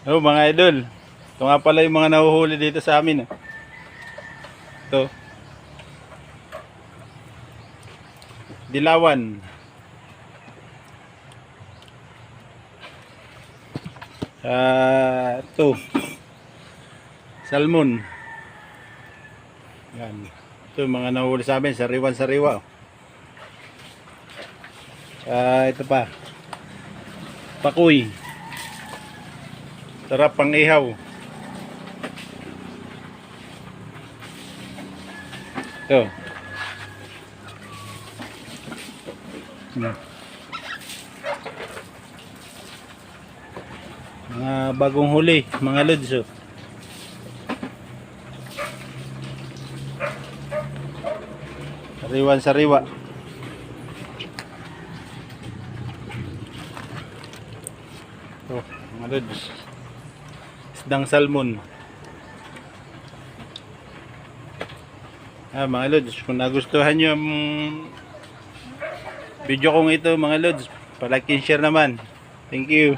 Oh, mga idol. Ito nga pala yung mga nahuhuli dito sa amin. Ito. Dilawan. Ito. Salmon. Yan. Ito yung mga nahuhuli sa amin. Sariwan-sariwa. Ito pa. Pakuy. Sarap pang ihaw. Ito. Mga bagong huli, mga lods. Oh. Sariwan-sariwa. Ito, mga lods. Isdang salmon. Mga lods, kung nagustuhan nyo ang video kong ito mga lods, palike and share naman. Thank you.